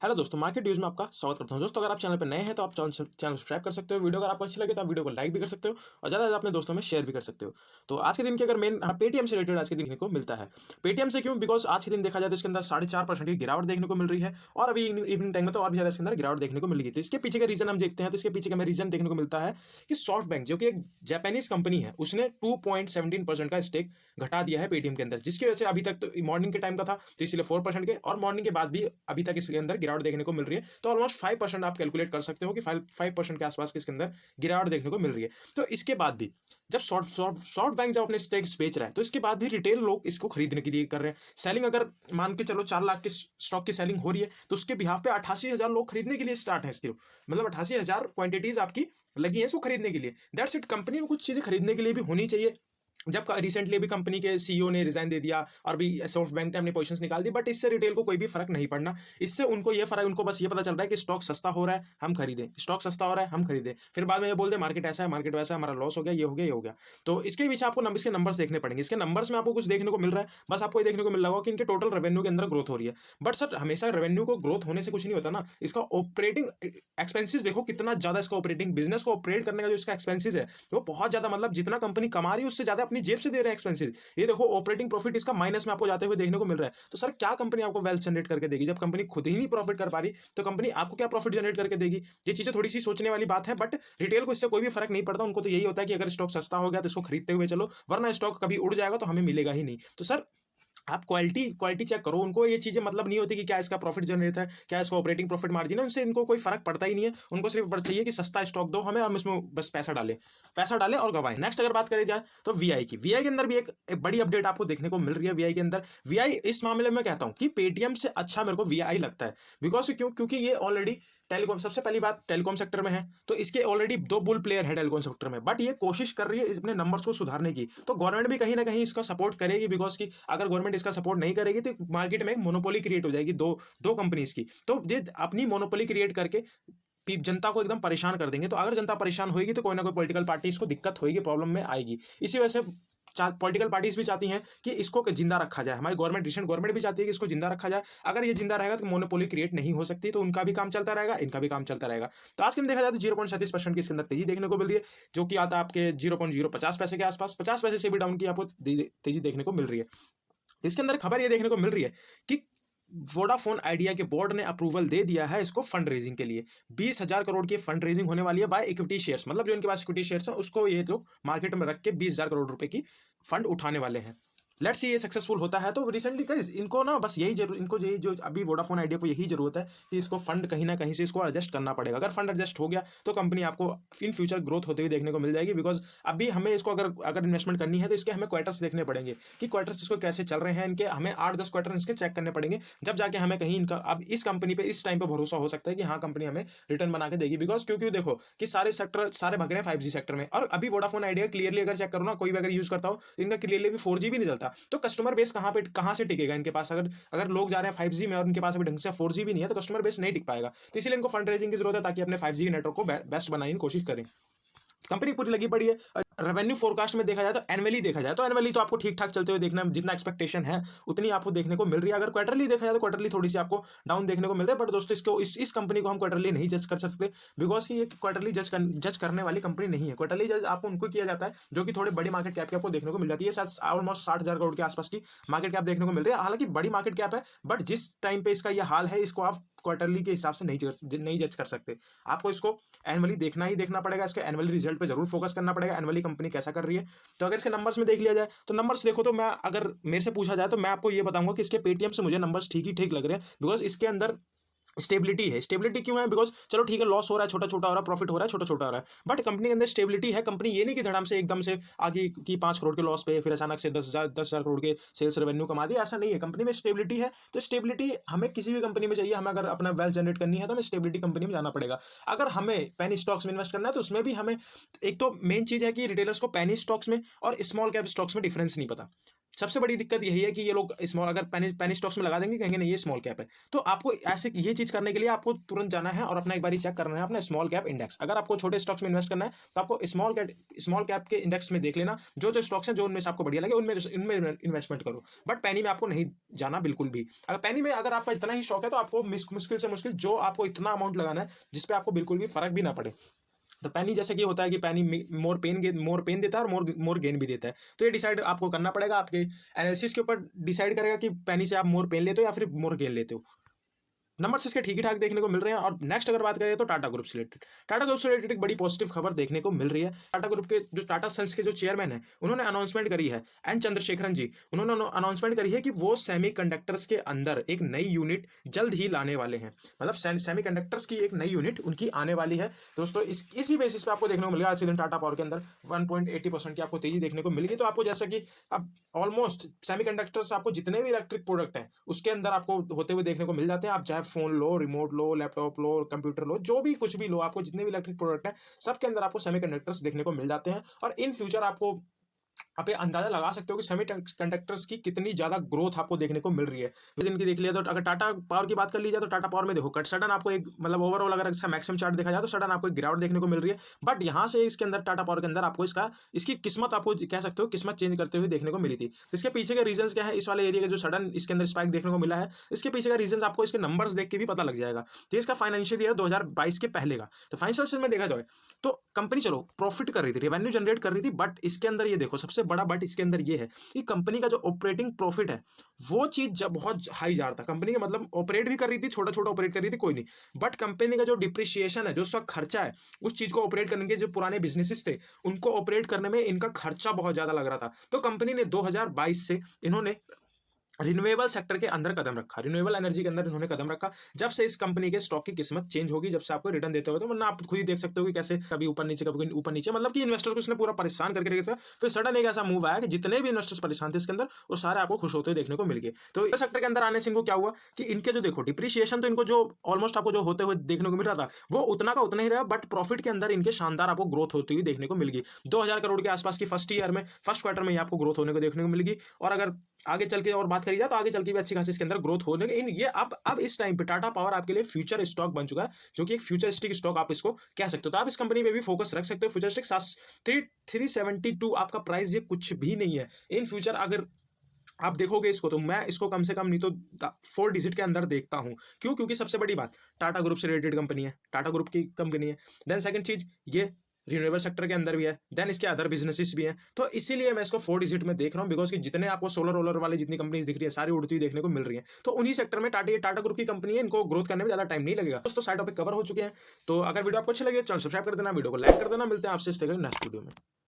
Hello दोस्तों, market news में आपका स्वागत करता हूं। दोस्तों, अगर आप चैनल पर नए हैं तो आप चैनल सब्सक्राइब कर सकते हो। वीडियो अगर आपको अच्छी लगे तो आप वीडियो को लाइक भी कर सकते हो और ज़्यादा से ज़्यादा अपने दोस्तों में शेयर भी कर सकते हो। तो आज के दिन की अगर मेन पेटीएम से रिलेटेड आज के दिन को मिलता है। पेटीएम से क्यों? बिकॉज आज के दिन देखा जाए तो इसके अंदर 4.5% की गिरावट देखने को मिल रही है और अभी इवनिंग टाइम में तो और भी ज़्यादा इसके अंदर गिरावट देखने को मिल गई। तो इसके पीछे का रीजन हम देखते हैं तो इसके पीछे का हमें रीजन देखने को मिलता है कि सॉफ्ट बैंक जो कि एक जापानीज कंपनी है उसने 2.17% का स्टेक घटा दिया है पेटीएम के अंदर, जिसकी वजह से अभी तक तो मॉर्निंग के टाइम का था तो इसलिए 4% के और मॉर्निंग के बाद भी अभी तक इसके अंदर गिरावट देखने को मिल रही है। तो ऑलमोस्ट 5% आप कैलकुलेट कर सकते हो कि 5% के आसपास इसके अंदर गिरावट देखने को मिल रही है। तो इसके बाद भी जब शॉर्ट बैंक जब अपने स्टेक्स बेच रहा है तो इसके बाद भी रिटेल लोग इसको खरीदने के लिए कर रहे हैं सेलिंग। अगर मान के चलो 4 लाख के स्टॉक की सेलिंग हो रही है तो उसके बिहाफ पे 88,000 लोग खरीदने के लिए स्टार्ट है इसके, मतलब 88,000 क्वांटिटीज आपकी लगी है इसको खरीदने के लिए। That's it. कंपनी में कुछ चीजें खरीदने के लिए भी होनी चाहिए। जब रिसेंटली भी कंपनी के सीईओ ने रिजाइन दे दिया और भी सॉफ्ट बैंक ने अपनी पोजीशंस निकाल दी, बट इससे रिटेल को कोई भी फर्क नहीं पड़ना। इससे उनको बस ये पता चल रहा है कि स्टॉक सस्ता हो रहा है हम खरीदें, स्टॉक सस्ता हो रहा है हम खरीदें, फिर बाद में ये बोल दे मार्केट ऐसा है मार्केट वैसा है, हमारा लॉस हो गया, ये हो गया, ये हो गया। तो इसके पीछे आपको इसके नंबर्स देखने पड़ेंगे। इसके नंबर्स में आपको कुछ देखने को मिल रहा है, बस आपको ये देखने को मिल रहा होगा कि इनके टोटल रेवेन्यू के अंदर ग्रोथ हो रही है। बट सर हमेशा रेवेन्यू को ग्रोथ होने से कुछ नहीं होता ना, इसका ऑपरेटिंग एक्सपेंसिस देखो कितना ज्यादा, इसका ऑपरेटिंग बिजनेस को ऑपरेट करने का जो इसका एक्सपेंसिस है वो बहुत ज्यादा, मतलब जितना कंपनी कमा रही है उससे ज्यादा अपनी जेब से दे रहे हैं एक्सपेंसिस। ये देखो ऑपरेटिंग प्रॉफिट इसका माइनस में आपको जाते हुए देखने को मिल रहा है। तो सर क्या कंपनी आपको वेल्थ जनरेट करके देगी जब कंपनी खुद ही नहीं प्रॉफिट कर पा रही? तो कंपनी आपको क्या प्रॉफिट जनरेट करके देगी? ये चीजें थोड़ी सी सोचने वाली बात है। बट रिटेल को इससे कोई भी फर्क नहीं पड़ता। उनको तो यही होता है कि अगर स्टॉक सस्ता हो गया तो इसको खरीदते हुए चलो, वरना स्टॉक कभी उड़ जाएगा तो हमें मिलेगा ही नहीं। तो सर आप क्वालिटी चेक करो। उनको ये चीजें मतलब नहीं होती कि क्या इसका प्रॉफिट जनरेट है, क्या इसका ऑपरेटिंग प्रॉफिट मार्जिन है, उनसे इनको कोई फर्क पड़ता ही नहीं है। उनको सिर्फ चाहिए कि सस्ता स्टॉक दो हमें, हम इसमें बस पैसा डालें और गवाएं। नेक्स्ट अगर बात करी जाए तो वीआई की, वीआई के अंदर भी एक बड़ी अपडेट आपको देखने को मिल रही है। वीआई के अंदर वीआई इस मामले में कहता हूं कि पेटीएम से अच्छा मेरे को वीआई लगता है। बिकॉज क्योंकि ये ऑलरेडी टेलीकॉम, सबसे पहली बात टेलीकॉम सेक्टर में है तो इसके ऑलरेडी 2 बुल प्लेयर है टेलीकॉम सेक्टर में, बट ये कोशिश कर रही है अपने नंबर्स को सुधारने की। तो गवर्नमेंट भी कहीं ना कहीं इसका सपोर्ट करेगी, बिकॉज की अगर गवर्नमेंट इसका सपोर्ट नहीं करेगी तो मार्केट में एक मोनोपोली क्रिएट हो जाएगी दो कंपनीज की। तो ये अपनी मोनोपोली क्रिएट करके जनता को एकदम परेशान कर देंगे। तो अगर जनता परेशान होगी तो कोई ना कोई पॉलिटिकल पार्टी इसको दिक्कत होगी, प्रॉब्लम में आएगी। इसी वजह से पॉलिटिकल पार्टीज भी चाहती हैं कि इसको जिंदा रखा जाए। हमारी गवर्नमेंट भी चाहती है कि इसको जिंदा रखा जाए। अगर ये जिंदा रहेगा तो मोनोपोली क्रिएट नहीं हो सकती, तो उनका भी काम चलता रहेगा, इनका भी काम चलता रहेगा। तो आज के दिन देखा जाए तो 0.37% की इसके अंदर तेजी देखने को मिल रही है, जो कि आता है आपके 0.050 पैसे के आसपास। 50 पैसे से भी डाउन की आपको तेजी देखने को मिल रही है। इसके अंदर खबर ये देखने को मिल रही है कि वोडाफोन आइडिया के बोर्ड ने अप्रूवल दे दिया है इसको फंड रेजिंग के लिए। 20,000 करोड़ की फंड रेजिंग होने वाली है बाय इक्विटी शेयर्स, मतलब जो इनके पास इक्विटी शेयर्स है उसको ये लोग मार्केट में रख के 20,000 करोड़ रुपए की फंड उठाने वाले हैं। लेट्स सी ये सक्सेसफुल होता है तो रिसेंटली इनको ना बस इनको यही जो अभी वोडाफोन आइडिया को यही जरूरत है कि इसको फंड कहीं ना कहीं से इसको एडजस्ट करना पड़ेगा। अगर फंड एडजस्ट हो गया तो कंपनी आपको इन फ्यूचर ग्रोथ होते हुए देखने को मिल जाएगी। बिकॉज अभी हमें इसको अगर इन्वेस्टमेंट करनी है तो इसके हमें क्वार्टर्स देखने पड़ेंगे कि क्वार्टर्स इसको कैसे चल रहे हैं। इनके हमें 8-10 क्वार्टर इसके चेक करने पड़ेंगे, जब जाके हमें कहीं इनका अब इस कंपनी पे इस टाइम पे भरोसा हो सकता है कि हाँ कंपनी हमें रिटर्न बना के देगी। बिकॉज क्योंकि देखो कि सारे सेक्टर सारे भग रहे हैं 5G सेक्टर में, और अभी वोडाफोन आइडिया क्लियरली अगर चेक करो ना, कोई भी अगर यूज करता हो इनका क्लियरली भी 4G भी नहीं चलता। तो कस्टमर बेस कहां से टिकेगा इनके पास? अगर लोग जा रहे हैं 5G में और इनके पास अभी ढंग से 4G भी नहीं है तो कस्टमर बेस नहीं टिक पाएगा। तो इसलिए इनको फंड रेजिंग की जरूरत है ताकि अपने 5G नेटवर्क को बेस्ट बनाने की कोशिश करें। कंपनी पूरी लगी पड़ी है। रेवेन्यू फोरकास्ट में देखा जाए तो एनुअली देखा जाए तो एनुअली तो आपको ठीक ठाक चलते हुए देखना, जितना एक्सपेक्टेशन है उतनी आपको देखने को मिल रही है। अगर क्वार्टरली देखा जाए तो क्वार्टरली थोड़ी सी आपको डाउन देखने को मिल रहा है। बट दोस्तों इसको इस कंपनी को हम क्वार्टरली नहीं जज कर सकते, बिकॉज ये क्वार्टरली जज करने वाली कंपनी नहीं है। क्वार्टरली जज आपको उनको किया जाता है जो कि थोड़े बड़ी मार्केट कैप की आपको देखने को मिल जाती है। ऑलमोस्ट 60,000 करोड़ के आसपास की मार्केट कैप देखने को मिल रही है। हालांकि बड़ी मार्केट कैप है, बट जिस टाइम पे इसका यह हाल है इसको आप क्वार्टरली के हिसाब से नहीं जज कर सकते। आपको इसको एनुअली देखना ही देखना पड़ेगा। इसके एनुअली रिजल्ट पे जरूर फोकस करना पड़ेगा, एनुअली कंपनी कैसा कर रही है। तो अगर इसके नंबर्स में देख लिया जाए तो नंबर्स देखो तो मैं अगर मेरे से पूछा जाए तो मैं आपको ये बताऊंगा कि इसके पेटीएम से मुझे नंबर्स ठीक ही ठीक लग रहे हैं। बिकॉज इसके अंदर स्टेबिलिटी है। स्टेबिलिटी क्यों है? बिकॉज चलो ठीक है लॉस हो रहा है, छोटा छोटा हो रहा है, प्रॉफिट हो रहा है, छोटा छोटा हो रहा है, बट कंपनी के अंदर स्टेबिलिटी है। कंपनी ये नहीं कि धड़ाम से एकदम से आगे की 5 करोड़ के लॉस पे फिर अचानक से 10,000 करोड़ के सेल्स रेवेन्यू कमा दिया, ऐसा नहीं है। कंपनी में स्टेबिलिटी है। तो स्टेबिलिटी हमें किसी भी कंपनी में चाहिए। हमें अगर अपना वेल्थ जनरेट करनी है तो हमें स्टेबिलिटी कंपनी में जाना पड़ेगा। अगर हमें पेनी स्टॉक्स में इन्वेस्ट करना है तो उसमें भी हमें एक तो मेन चीज है कि रिटेलर्स को पेनी स्टॉक्स में और स्मॉल कैप स्टॉक्स में डिफरेंस नहीं पता। सबसे बड़ी दिक्कत यही है कि ये लोग स्मॉल अगर पेनी स्टॉक्स में लगा देंगे, कहेंगे नहीं ये स्मॉल कैप है। तो आपको ऐसे ये चीज करने के लिए आपको तुरंत जाना है और अपना एक बार चेक करना है अपना स्मॉल कैप इंडेक्स। अगर आपको छोटे स्टॉक्स में इन्वेस्ट करना है तो आपको स्मॉल कैप के इंडेक्स में देख लेना जो स्टॉक्स हैं जो उनमें से आपको बढ़िया लगे उनमें इन्वेस्टमेंट करो। बट पेनी में आपको नहीं जाना बिल्कुल भी। अगर पेनी में अगर आपका इतना ही शौक है तो आपको मुश्किल से मुश्किल जो आपको इतना अमाउंट लगाना है जिसपे आपको बिल्कुल भी फर्क भी ना पड़े। तो पेनी जैसे कि होता है कि पेनी मोर पेन देता है और मोर गेन भी देता है। तो ये डिसाइड आपको करना पड़ेगा, आपके एनालिसिस के ऊपर डिसाइड करेगा कि पेनी से आप मोर पेन लेते हो या फिर मोर गेन लेते हो। नंबर्स इसके ठीक ही ठाक देखने को मिल रहे हैं। और नेक्स्ट अगर बात करें तो टाटा ग्रुप से रिलेटेड एक बड़ी पॉजिटिव खबर देखने को मिल रही है। टाटा ग्रुप के जो टाटा सन्स के जो चेयरमैन है उन्होंने अनाउंसमेंट करी है, एन चंद्रशेखरन जी, उन्होंने अनाउंसमेंट करी है कि वो सेमीकंडक्टर्स के अंदर एक नई यूनिट जल्द ही लाने वाले हैं। मतलब सेमीकंडक्टर्स की एक नई यूनिट उनकी आने वाली है। दोस्तों इसी बेसिस पे आपको देखने को मिलेगा आज के दिन टाटा पावर के अंदर 1.80% की आपको तेजी देखने को मिलेगी। तो आपको जैसा कि अब ऑलमोस्ट सेमीकंडक्टर्स आपको जितने भी इलेक्ट्रिक प्रोडक्ट हैं उसके अंदर आपको होते हुए देखने को मिल जाते हैं। आप चाहे फोन लो, रिमोट लो, लैपटॉप लो, कंप्यूटर लो, जो भी कुछ भी लो, आपको जितने भी इलेक्ट्रिक प्रोडक्ट हैं सबके अंदर आपको सेमीकंडक्टर्स देखने को मिल जाते हैं। और इन फ्यूचर आपको आप ये अंदाजा लगा सकते हो कि सेमीकंडक्टर्स की कितनी ज्यादा ग्रोथ आपको देखने को मिल रही है। इनकी देख लिया तो अगर टाटा पावर की बात कर ली जाए तो टाटा पावर में देखो सडन आपको एक मतलब ओवरऑल अगर इसका मैक्सिमम चार्ट देखा जाए तो सडन आपको एक गिरावट देखने को मिल रही है। बट यहाँ से इसके अंदर टाटा पावर के अंदर आपको इसकी किस्मत आपको कह सकते हो किस्मत चेंज करते हुए देखने को मिली थी। इसके पीछे के रीजन क्या है, इस वाले एरिया का जो सडन इसके अंदर स्पाइक देखने को मिला है, इसके पीछे का रीजन आपको इसके नंबर्स देख के भी पता लग जाएगा। तो इसका फाइनेंशियल ईयर 2022 के पहले का, तो फाइनेंशियल में देखा जाए तो कंपनी चलो प्रॉफिट कर रही थी, रेवेन्यू जनरेट कर रही थी, बट इसके अंदर ये देखो सबसे बड़ा बट इसके अंदर ये है कि कंपनी का जो ऑपरेटिंग प्रॉफिट है वो चीज जब बहुत हाई जा रहा था। कंपनी का मतलब ऑपरेट भी कर रही थी, छोटा छोटा ऑपरेट कर रही थी कोई नहीं, बट कंपनी का जो डिप्रिसिएशन है, जो उसका खर्चा है, उस चीज को ऑपरेट करने के जो पुराने बिजनेसेस थे उनको ऑपरेट करने में इनका खर्चा बहुत ज्यादा लग रहा था। तो कंपनी ने 2022 से इन्होंने रिन्यूएबल सेक्टर के अंदर कदम रखा, रिन्यूएबल एनर्जी के अंदर इन्होंने कदम रखा। जब से इस कंपनी के स्टॉक की किस्मत चेंज होगी, जब से आपको रिटर्न देते हुए, तो वरना आप खुद ही देख सकते हो कि कैसे कभी ऊपर नीचे कभी ऊपर नीचे, मतलब कि इन्वेस्टर्स को इसने पूरा परेशान करके रखा था। फिर सडन एक ऐसा मूव आया कि जितने भी इन्वेस्टर्स परेशान थे इसके अंदर वो सारे आपको खुश होते हुए देखने को मिल गए। तो इस सेक्टर के अंदर आने से इनको क्या हुआ कि इनके जो देखो डिप्रिसिएशन तो इनको जो ऑलमोस्ट आपको जो होते हुए देखने को मिल रहा था वो उतना का उतना ही रहा, बट प्रॉफिट के अंदर इनके शानदार आपको ग्रोथ होती हुई देखने को मिल गई। 2000 करोड़ के आसपास की फर्स्ट क्वार्टर में आपको ग्रोथ होने को देखने को मिलेगी। और अगर आगे चल के और बात करी जाए तो आगे चल के भी अच्छी खासी इसके अंदर ग्रोथ होने के ये अब इस टाइम पे टाटा पावर आपके लिए फ्यूचर स्टॉक बन चुका है, जो कि एक फ्यूचरिस्टिक स्टॉक आप इसको कह सकते हो। तो आप इस कंपनी पे भी फोकस रख सकते हो। फ्यूचरिस्टिक 372 आपका प्राइस, ये कुछ भी नहीं है। इन फ्यूचर अगर आप देखोगे इसको तो मैं इसको कम से कम नहीं तो 4 डिजिट के अंदर देखता हूं। क्यों? क्योंकि सबसे बड़ी बात टाटा ग्रुप से रिलेटेड कंपनी है, टाटा ग्रुप की कंपनी है। देन सेकंड चीज ये रिन्यूएबल सेक्टर के अंदर भी है, देन इसके अदर बिजनेसेस भी हैं। तो इसीलिए मैं इसको 4 डिजिट में देख रहा हूं, बिकॉज कि जितने आपको सोलर वोलर वाले जितनी कंपनीज दिख रही है सारी उड़ती हुई देखने को मिल रही है। तो उन्हीं सेक्टर में टाटा ग्रुप की कंपनी है, इनको ग्रोथ करने में ज्यादा टाइम नहीं लगेगा। दोस्तों साइड टॉपिक कवर हो चुके हैं। तो अगर वीडियो आपको अच्छी लगे चैनल सब्सक्राइब कर देना, वीडियो को लाइक कर देना। मिलते हैं आपसे इस तरह नेक्स्ट वीडियो में।